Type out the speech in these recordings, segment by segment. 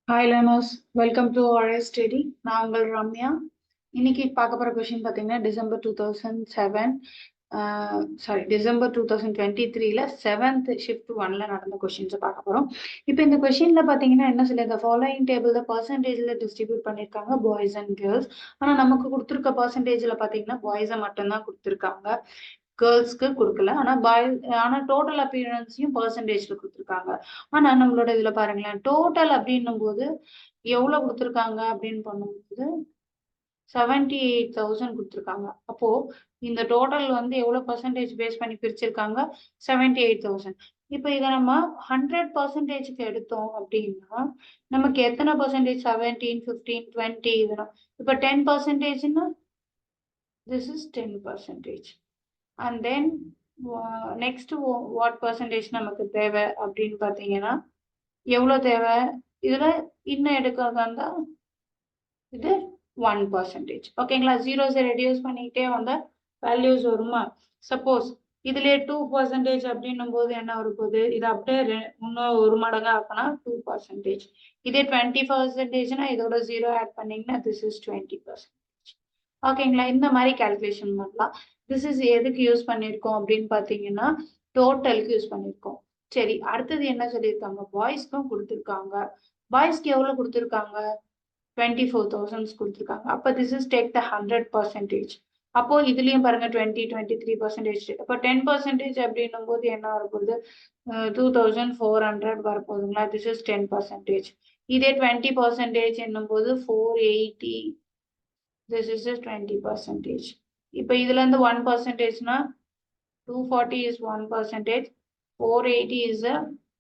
Hi learners, welcome to RS study. நான் உங்கள் ரம்யா. இன்னைக்கு பார்க்க போகிற கொஷின் பார்த்தீங்கன்னா டிசம்பர் 2023ல 7th ஷிஃப்ட் 1ல நடந்த கொஷின்ஸை பார்க்க போகிறோம். இப்போ இந்த கொஷினில் பார்த்தீங்கன்னா என்ன சொல்லி இந்த ஃபாலோயிங் டேபிளில் பர்சன்டேஜில் டிஸ்ட்ரிபியூட் பண்ணியிருக்காங்க பாய்ஸ் அண்ட் கேர்ள்ஸ். ஆனால் நமக்கு கொடுத்துருக்க பர்சன்டேஜில் பார்த்தீங்கன்னா பாய்ஸை மட்டும்தான் கொடுத்துருக்காங்க, கேர்ள்ஸ்க்கு கொடுக்கல. ஆனா டோட்டல் அப்பியரன்ஸையும் பர்சன்டேஜ்ல கொடுத்துருக்காங்க. ஆனா நம்மளோட இதுல பாருங்களேன், டோட்டல் அப்படின்னும் போது எவ்வளவு கொடுத்துருக்காங்க அப்படின்னு பண்ணும்போது 78,000 கொடுத்துருக்காங்க. அப்போ இந்த டோட்டல் வந்து எவ்வளவு பர்சன்டேஜ் பேஸ் பண்ணி பிரிச்சிருக்காங்க? 78,000. இப்ப இதை நம்ம 100%க்கு எடுத்தோம் அப்படின்னா நமக்கு எத்தனை பர்சன்டேஜ்? 17, 15, 20 இதெல்லாம். இப்ப 10%ன்னா this is 10%. And then next what percentage நமக்கு தேவை அப்படின்னு பார்த்தீங்கன்னா எவ்வளவு தேவை? இதுல இன்னும் எடுக்கிறதா இருந்தா இது 1%. ஓகேங்களா? ஜீரோஸை ரெடியூஸ் பண்ணிக்கிட்டே வந்த வேல்யூஸ் வருமா? சப்போஸ் இதுலயே 2% அப்படின்னும் போது என்ன வரும்போது இது அப்படியே இன்னும் ஒரு மடங்கா ஆக்கினா 2%. இதே 20%னா இதோட ஜீரோ ஆட் பண்ணீங்கன்னா this is 20%. ஓகேங்களா? இந்த மாதிரி கால்குலேஷன் பண்ணலாம். திஸ் இஸ் எதுக்கு யூஸ் பண்ணியிருக்கோம் அப்படின்னு பார்த்தீங்கன்னா டோட்டலுக்கு யூஸ் பண்ணியிருக்கோம். சரி, அடுத்தது என்ன சொல்லியிருக்காங்க? பாய்ஸ்க்கும் கொடுத்துருக்காங்க. பாய்ஸ்க்கு எவ்வளவு கொடுத்துருக்காங்க? 24,000 கொடுத்துருக்காங்க. அப்போ திஸ் இஸ் டேக் த 100%. அப்போ இதுலயும் பாருங்க 23%. அப்போ 10% அப்படின்னும் போது என்ன வரப்போகுது? 2,400 வரப்போகுதுங்களா? This is 10%. இதே 20% என்னும் போது 480. This is just 20%. இப்போ இதுல இருந்து 1%னா 240 is 1%, 480 is a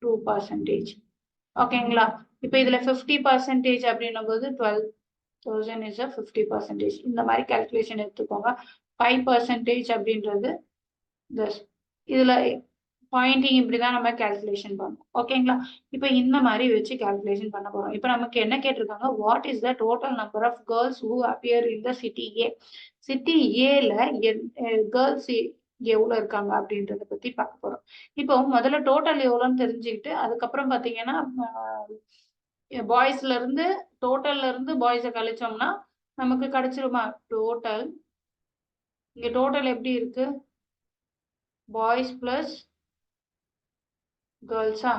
2%. ஓகேங்களா? இப்போ இதுல 50% அப்படின்னும் போது 12,000 is a 50%. இந்த மாதிரி கால்குலேஷன் எடுத்துக்கோங்க. 5% அப்படின்றது இதுல பாயிண்டிங் இப்படிதான் நம்ம கால்குலேஷன் பண்ணோம். ஓகேங்களா? இப்போ இந்த மாதிரி வச்சு கால்குலேஷன் பண்ண போறோம். இப்போ நமக்கு என்ன கேட்டிருக்காங்க? What is the total number of girls who appear in the city A? City ஏல கேர்ள்ஸ் எவ்வளவு இருக்காங்க அப்படின்றத பத்தி பார்க்க போறோம். இப்போ முதல்ல டோட்டல் எவ்வளோன்னு தெரிஞ்சுக்கிட்டு அதுக்கப்புறம் பாத்தீங்கன்னா பாய்ஸ்ல இருந்து டோட்டல்ல இருந்து பாய்ஸை கழிச்சோம்னா நமக்கு கிடைச்சிருமா? டோட்டல் இங்க டோட்டல் எப்படி இருக்கு? பாய்ஸ் பிளஸ் கேர்ள்ஸா?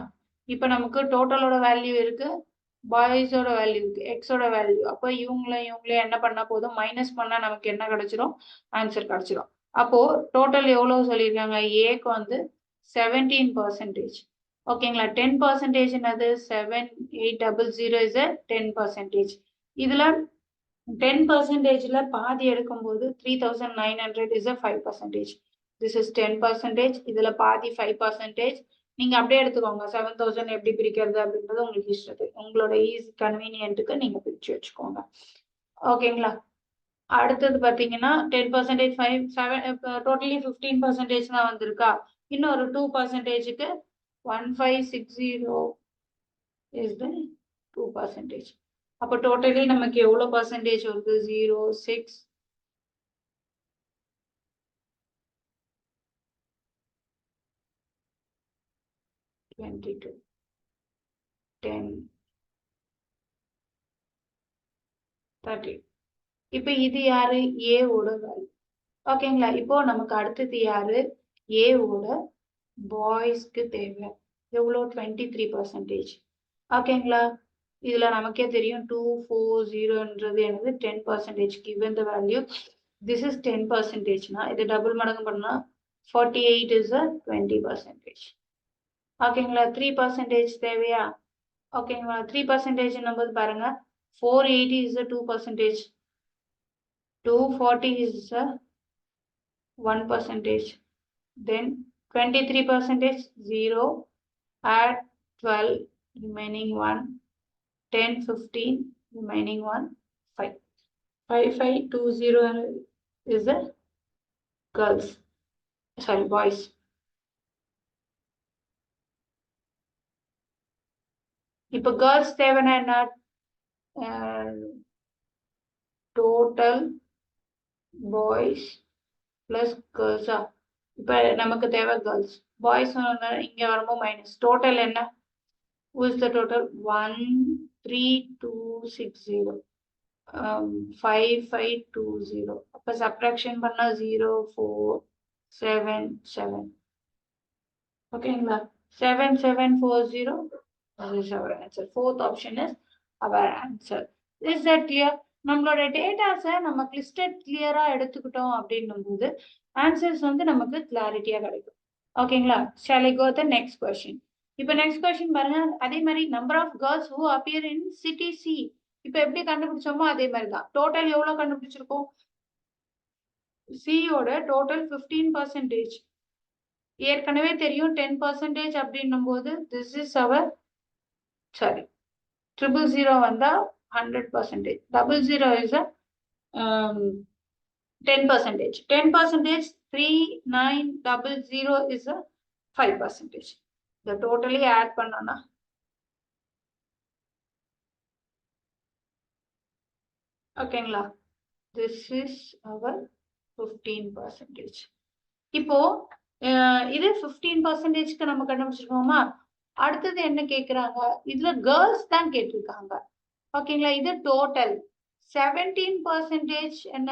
இப்போ நமக்கு டோட்டலோட வேல்யூ இருக்கு, பாய்ஸோட வேல்யூ இருக்கு, எக்ஸோட வேல்யூ. அப்போ இவங்களே என்ன பண்ணா போதும்? மைனஸ் பண்ணா நமக்கு என்ன கிடைச்சிரும்? ஆன்சர் கிடைச்சிரும். அப்போ டோட்டல் எவ்வளவு சொல்லியிருக்காங்க? ஏக்கு வந்து 17%. ஓகேங்களா? 10% என்னது? 7,800 is a 10%. இதுல 10%ல பாதி எடுக்கும்போது 3,900 is a 5%. This is 10%. இதுல பாதி 5%. நீங்க அப்படியே எடுத்துக்கோங்க. 7,000 எப்படி பிரிக்கிறது அப்படின்றது உங்களுக்கு இஷ்டத்துக்கு, உங்களோட ஈஸி கன்வீனியன்ட்டுக்கு நீங்க பிரிச்சு வச்சுக்கோங்க. ஓகேங்களா? அடுத்தது பாத்தீங்கன்னா 10%, டோட்டலி 15% தான் வந்திருக்கா. இன்னொரு 2%க்கு 1560 is the 2%. அப்போ டோட்டலி நமக்கு எவ்வளவு பர்சன்டேஜ் வருது? 0, 6, 22, 10, 30. இப்போ இது யாரு? ஏவோட வேல்யூ. ஓகேங்களா? இப்போ நமக்கு அடுத்தது யாரு? ஏவோட பாய்ஸ்க்கு தேவை எவ்வளோ? 23%. ஓகேங்களா? இதுல நமக்கே தெரியும் 240ன்றது என்னது? 10%. given the value this is 10%னா இது டபுள் மடங்கு பண்ணா 48 is a 20%. ஓகேங்களா? 3% தேவையா? ஓகேங்களா? 3% நம்பர் பாருங்க. 480 is a 2%. 240 is a 1%. Then 23%, 0, add 12, remaining 1, 10, 15, remaining 1, 5. 5520 is the girls. Sorry, boys. இப்போ கேர்ள்ஸ் தேவைன்னா என்ன? டோட்டல் பாய்ஸ் பிளஸ் கேர்ள்ஸா? இப்போ நமக்கு தேவை கேர்ள்ஸ். பாய்ஸ் இங்க வரும்போது மைனஸ். டோட்டல் என்ன? Who is the total? 13260. 5520. அப்ப சப்ட்ராக்ஷன் பண்ணா 0477. ஓகேங்களா? 7740. This is our answer. Fourth option is our answer. Is that clear? நம்மளோட டேட்டாஸை நம்ம லிஸ்டட் கிளியரா எடுத்துக்கிட்டோம் அப்படின்னும் போது ஆன்சர்ஸ் வந்து நமக்கு கிளாரிட்டியா கிடைக்கும். ஓகேங்களா? Shall I go the next question? இப்ப நெக்ஸ்ட் கொஸ்டின் பாருங்க. அதே மாதிரி number of girls who appear in city C. இப்ப எப்படி கண்டுபிடிச்சோமோ அதே மாதிரி தான். டோட்டல் எவ்வளவு கண்டுபிடிச்சிருக்கோம்? சியோட டோட்டல் 15%. ஏற்கனவே தெரியும் 10% அப்படின்னும் போது திஸ் இஸ் அவர் சாரி 000 வந்தா 100%. 00 is a 10%. 10% 3900 is a 5%. The totally add பண்ணனா ஓகேங்களா? This is our 15%. இப்போ இது 15%க்கு நம்ம கண்டுபிடிச்சிருக்கோமா? அடுத்தது என்ன கேக்குறாங்க? இதுல கேர்ள்ஸ் தான் கேட்டிருக்காங்க. ஓகேங்களா? இது டோட்டல் 17% என்ன?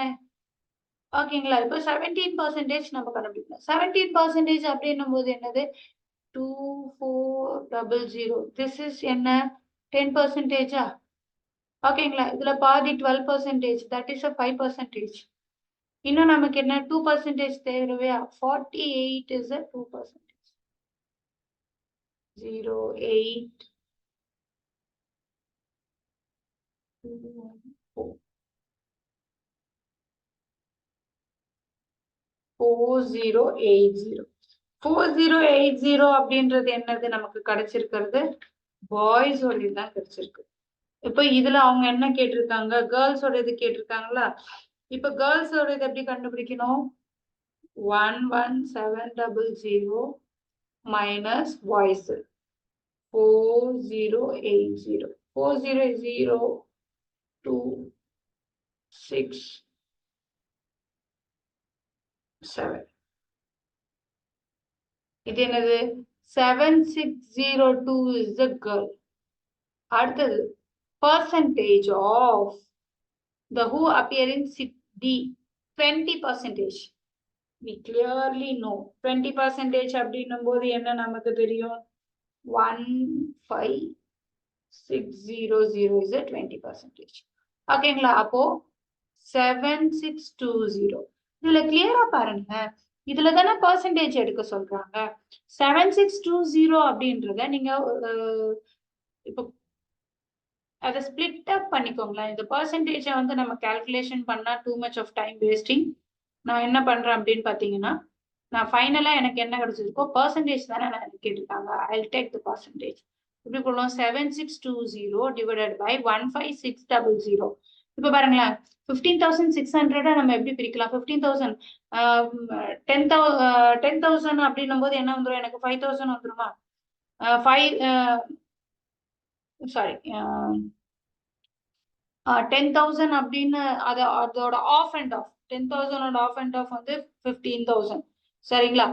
ஓகேங்களா? இப்போ 17% நம்ம கண்டுபிடிக்கணும். 17% அப்படின்னும் போது என்னது? 2400. திஸ் இஸ் என்ன? 10%. ஓகேங்களா? இதுல பாதி 12%. That is 5%. இன்னும் நமக்கு என்ன 2% தேவையா? 48 is a 2%. 08 4080. 4080 அப்படின்றது என்னது? நமக்கு கிடைச்சிருக்கிறது பாய்ஸ் தான் கிடைச்சிருக்கு. இப்ப இதுல அவங்க என்ன கேட்டிருக்காங்க? கேர்ள்ஸோட இது கேட்டிருக்காங்களா? இப்ப கேர்ள்ஸோட இது எப்படி கண்டுபிடிக்கணும்? 11700 minus boys 4080. 400267. இது என்னது? 7602 is the girl. அடுத்தது percentage of the who appear in D 20%. We clearly know 20% அப்படின்னும் போது என்ன நமக்கு தெரியும்? 15600 is a 20%. ஓகேங்களா? அப்போ 7620. இதுல கிளியரா பாருங்க. இதுல தானே பர்சன்டேஜ் எடுக்க சொல்றாங்க. 7620 அப்படின்றத நீங்க இப்போ அதை ஸ்பிளிட் அப் பண்ணிக்கோங்களேன். இந்த பர்சன்டேஜை வந்து நம்ம கால்குலேஷன் பண்ணா too much of time wasting. நான் என்ன பண்றேன் அப்படின்னு பாத்தீங்கன்னா, நான் ஃபைனலா எனக்கு என்ன கிடைச்சிருக்கோ பர்சன்டேஜ் தானே நான் கேட்டிருக்காங்க. I take the percentage. இப்படி போடுவோம் 7620 டிவைடட் பை 15600. இப்ப பாருங்களேன், 15,600 நம்ம எப்படி பிரிக்கலாம்? 15,000 10,000 அப்படின்னும் போது என்ன வந்துடும்? எனக்கு 5,000 வந்துருமா? 10,000 அப்படின்னு அதோட half and half 10,000 half and half வந்து 15,000. சரிங்களா?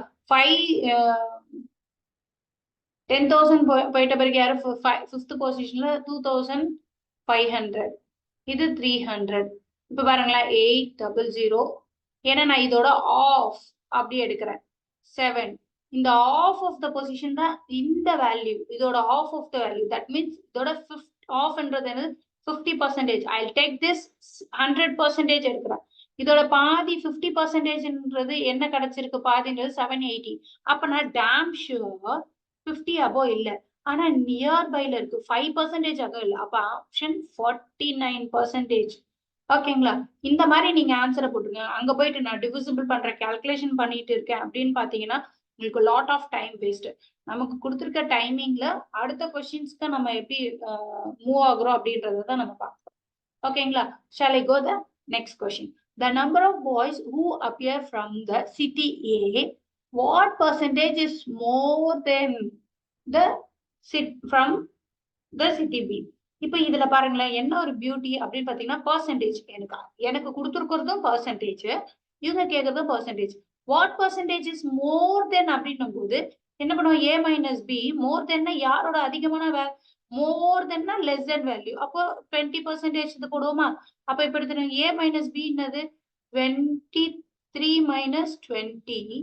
10,000 போயிட்ட பிறகு யாரு? 5th பொசிஷன்ல 2,500. இது 300. இப்ப பாருங்களேன் 800. ஏன்னா நான் இதோட ஆஃப் அப்படி எடுக்கிறேன் 7. இந்த ஆஃப் ஆஃப் த பொசிஷன் தான் இந்த வேல்யூ. இதோட half of the value. That means இதோட ஆஃப்ன்றது என்னது? 50%. ஐ டேக் திஸ் 100% எடுக்கிறேன். இதோட பாதி 50%ன்றது என்ன கிடைச்சிருக்கு? பாதின்றது 780. அப்ப நான் டேம் ஷூர் 50 above இல்ல. ஆனா நியர்பைல இருக்கு 5% ஆக இல்ல. அப்ப ஆப்ஷன் 49%. ஓகேங்களா? இந்த மாதிரி நீங்க ஆன்சரை போட்டுருங்க. அங்க போயிட்டு நான் டிவிசிபிள் பண்ற கால்குலேஷன் பண்ணிட்டு இருக்கேன் அப்படின்னு பாத்தீங்கன்னா உங்களுக்கு லாட் ஆஃப் டைம் வேஸ்ட். நமக்கு கொடுத்துருக்க டைமிங்ல அடுத்த கொஸ்டின்ஸ்க்கு நம்ம எப்படி மூவ் ஆகுறோம் அப்படின்றத தான் நம்ம பார்க்கலாம். ஓகேங்களா? Shall I go the next question? The number of boys who appear from the city A, what percentage is more than the from the city B? இப்ப இதுல பாருங்களேன், என்ன ஒரு பியூட்டி அப்படின்னு பாத்தீங்கன்னா பர்சன்டேஜ். எனக்கு கொடுத்துருக்கிறதும் பர்சன்டேஜ், இவங்க கேட்கறதும் percentage. What percentage is more than அப்படின்னும் போது என்ன பண்ணுவோம்? A minus B மோர் தென் யாரோட அதிகமான மோர் தென்னா லெஸ் தென் வேல்யூ. அப்போ 20% இது போடுவோமா? அப்ப இப்ப எடுத்துக்கணும் a minus b என்னது 23 minus 20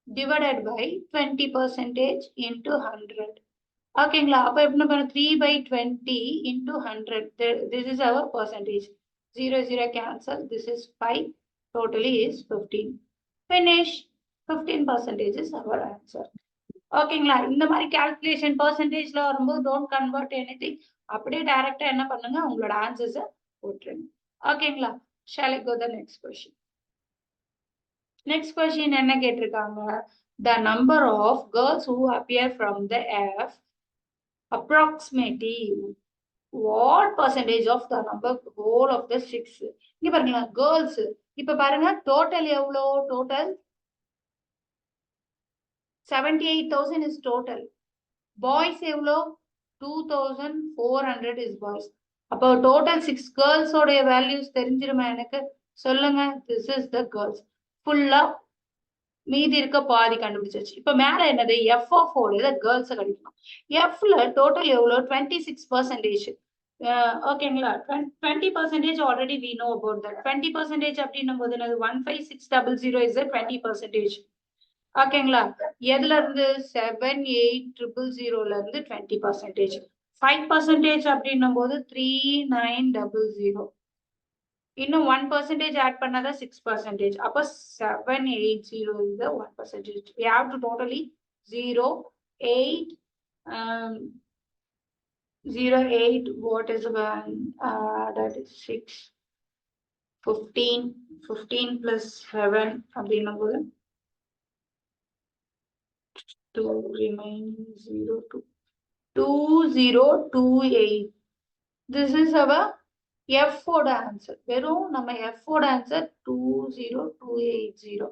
divided by 20% into 100. ஓகேங்களா? அப்ப எப்படி பண்ண 3/20 into 100. This is our percentage. 0 0 cancel. This is 5. Totally is 15. Finish. 15% is our answer. ஓகேங்களா? இந்த மாதிரி கால்குலேஷன் பெர்சன்டேஜ்ல வரும்போது டோன்ட் கன்வெர்ட் எனிதிங். அப்படியே டைரக்டா என்ன பண்ணுங்க, உங்களோட ஆன்சர்ஸை போட்டுருங்க. ஓகேங்களா? Shall I go the next question. Next question என்ன கேட்டிருக்காங்க? The number of girls who appear from the F approximately what percentage of the number whole of the 6. இங்க பாருங்களா, girls. இப்ப பாருங்க டோட்டல் எவ்வளோ? Total 78,000 is total. Boys எவ்வளோ? 2,400 is boys. அப்போ total 6 girls ஓடைய values தெரிஞ்சிருமா எனக்கு? சொல்லுங்க. This is the girls. ஃபுல்லா மீதி இருக்க பாதி கண்டுபிடிச்சாச்சு. இப்ப மேல என்னது? F of ஓட girls கண்டுபிடிக்கணும். Fல total எவ்வளோ? 26%. ஓகேங்களா? 20% already we know about that. 20% அப்படின்னும் போது என்னது? 15600 is a 20%. ஓகேங்களா? எதுல இருந்து? 78000ல இருந்து 20%. 5% அப்படின்னும் போது 3900. இன்னும் 1% ஆட் பண்ணாதான் 6%. அப்ப 780 is the 1%. We have to totally 0 8 08. What is one? That is 6 15 plus 7 அப்படின்னும் போது 2 remaining 0 2 2028. This is our F ஓட ஆன்சர். வெறும் நம்ம F ஓட ஆன்சர் 20280.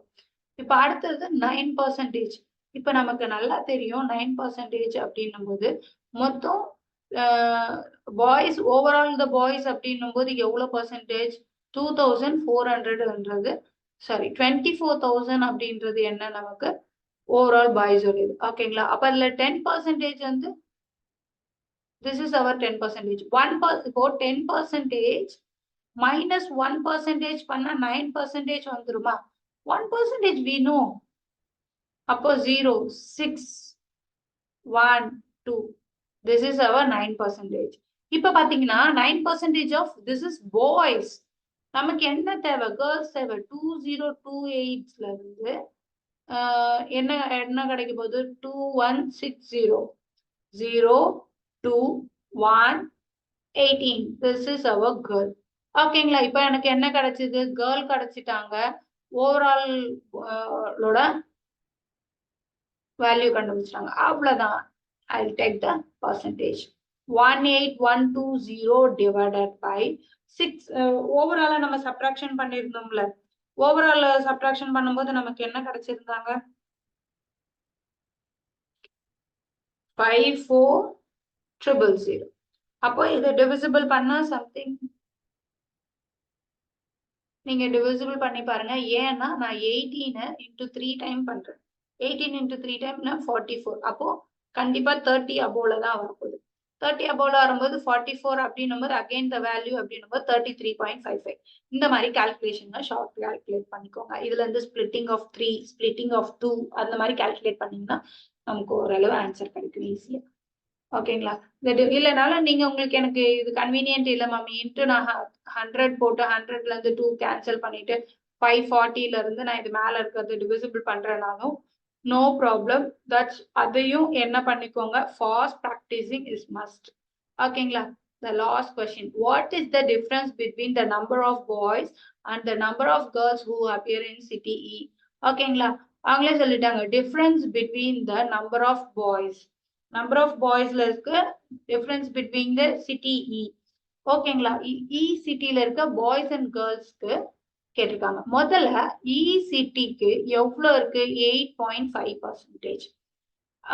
இப்ப அடுத்தது 9%. இப்ப நமக்கு நல்லா தெரியும் 9% அப்படின்னும் போது மொத்தம் பாய்ஸ் ஓவரால் த பாய்ஸ் அப்படின்னும் போது எவ்வளவு பர்சன்டேஜ்? 2400ன்றது சாரி 24,000 அப்படின்றது என்ன நமக்கு? ஓவரால் பாய்ஸ் உடையது. ஓகேங்களா? அப்ப அதுல 10% வந்து this is our 10%. இப்போ 10% minus 1% பண்ணா 9% வந்துருமா? 1% we know. அப்போ 0 6 1 2. This is our 9%. இப்ப பாத்தீங்கன்னா 9% of this is boys. நமக்கு என்ன தேவை? கேர்ள்ஸ் தேவை. 2028ல இருந்து என்ன கிடைக்க போகுது? 2160 0 2 1 18. This is our girl. ஓகேங்களா? இப்ப எனக்கு என்ன கிடைச்சது? கேர்ள் கிடைச்சிட்டாங்க. ஓவரால் வேல்யூ கண்டுபிடிச்சிட்டாங்க. அவ்வளவுதான். I'll take the percentage. 18120 divided by 6. ஓவராலா நம்ம சப்ட்ராக்ஷன் பண்ணிருந்தோம்ல. ஓவரால் சப்ட்ராக்ஷன் பண்ணும்போது நமக்கு என்ன கிடைச்சிருந்தாங்க? 54000. அப்போ இதை டிவிசிபிள் பண்ணா சம்திங் நீங்க டிவிசிபிள் பண்ணி பாருங்க. ஏன்னா நான் 18 into 3 டைம் பண்றேன். 18 into 3 டைம்னா 44. அப்போ கண்டிப்பா 30 above தான் வரப்போகுது. 30 above வரும்போது 44 அப்படின்னும் போது அகைன் த வேல்யூ அப்படின்னும் போது 33.55. இந்த மாதிரி கால்குலேஷன் ஷார்ட் கால்குலேட் பண்ணிக்கோங்க. இதுல இருந்து ஸ்பிளிட்டிங் ஆஃப் 3 ஸ்பிளிட்டிங் ஆஃப் 2 அந்த மாதிரி கால்குலேட் பண்ணீங்கன்னா நமக்கு ஓரளவு ஆன்சர் கிடைக்கும் ஈஸியா. ஓகேங்களா? இல்லைனாலும் நீங்க உங்களுக்கு எனக்கு இது கன்வீனியன்ட் இல்லை மாமி இன்ட்டு நான் 100 போட்டு 100ல இருந்து 2 கேன்சல் பண்ணிட்டு 540ல இருந்து நான் இது மேல இருக்கிறது டிவிசிபிள் பண்றேனாலும் நோ ப்ராப்ளம். தட்ஸ் அதையும் என்ன பண்ணிக்கோங்க, ஃபாஸ்ட் ப்ராக்டிசிங் இஸ் மஸ்ட். ஓகேங்களா? The last question. What is the difference between the number of boys and the number of girls who appear in city E? ஓகேங்களா? அவங்களே சொல்லிட்டாங்க difference between the number of boys. Number of boysல இருக்க difference between the city E. ஓகேங்களா? E சிட்டில இருக்க boys and girlsக்கு கேட்டிருக்காங்க. முதல்ல E சிட்டிக்கு எவ்வளவு இருக்கு? 8.5%.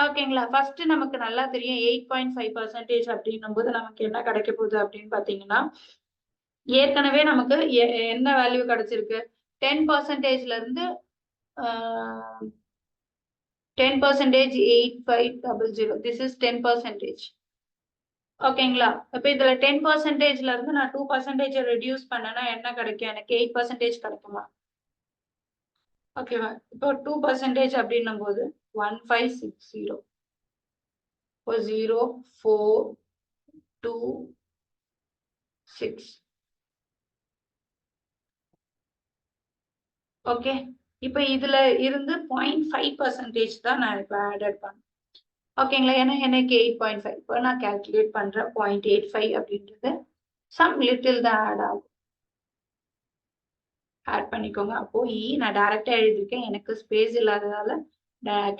ஓகேங்களா? ஃபர்ஸ்ட் நமக்கு நல்லா தெரியும் 8.5% அப்படின்னும் போது நமக்கு என்ன கிடைக்க போகுது அப்படின்னு பாத்தீங்கன்னா, ஏற்கனவே நமக்கு என்ன வேல்யூ கிடைச்சிருக்கு? 10%ல இருந்து 10% 8500. This is 10%. ஓகேங்களா? இப்ப இதுல 10%ல இருந்து நான் 2% ரெடியூஸ் பண்ணேன்னா என்ன கிடைக்கும்? எனக்கு 8% கிடைக்குமா? ஓகேவா? இப்போ 2% அப்படின்னும் போது 1560 இப்போ 0 4 2 6 ஓகே. இப்ப இதுல இருந்து 0.5% தான் நான் இப்ப ஆடட் பண்ணேன். ஓகேங்களா? ஏன்னா எனக்கு 8.5 இப்போ நான் கால்குலேட் பண்றேன் 0.85 அப்படின்றது சம் லிட்டில் தான் ஆட் ஆகும். ஆட் பண்ணிக்கோங்க. அப்போ நான் டைரக்டா எழுதியிருக்கேன். எனக்கு ஸ்பேஸ் இல்லாததால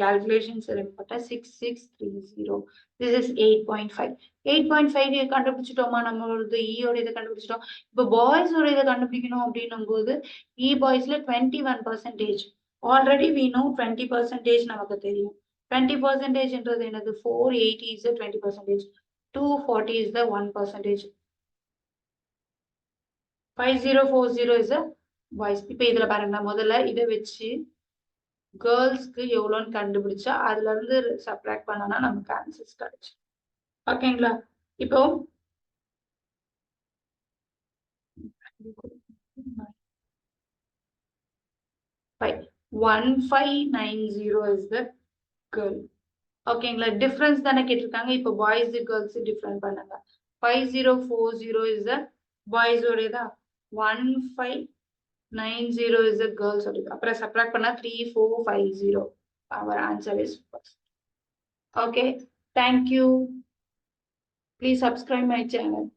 கால்குலேஷன்ஸ் போட்டேன் 6630. This is 8.5. 8.5 கண்டுபிடிச்சிட்டோமா? நம்மளோட யோட இதை கண்டுபிடிச்சிட்டோம். இப்போ பாய்ஸோட இதை கண்டுபிடிக்கணும் அப்படின்னும் போது பாய்ஸ்ல 21%. ஆல்ரெடி வி நோ 20% நமக்கு தெரியும். 20%ன்றது என்னது? 480 is the 20%. 240 is the 1%. 5040 is the boys. இப்ப இதுல பாருங்க, முதல்ல இதை வச்சு கேர்ள்ஸ்க்கு எவ்வளோன்னு கண்டுபிடிச்சா அதுல இருந்து சப்ராக்ட் பண்ணனா நமக்கு ஆன்சர்ஸ் கிடைச்சு. ஓகேங்களா? இப்போ 1590 is the girl. ஓகேங்களா? டிஃபரன்ஸ் தானே கேட்டிருக்காங்க. இப்போ பாய்ஸ் கேர்ள்ஸ் டிஃபரன்ஸ் பண்ணுங்க. 5040 is the boys ஓடதா, 1590 is the girls ஓடது. அப்புறம் சப்ராக்ட் பண்ணா 3450. our answer is first. Okay, thank you. Please subscribe my channel.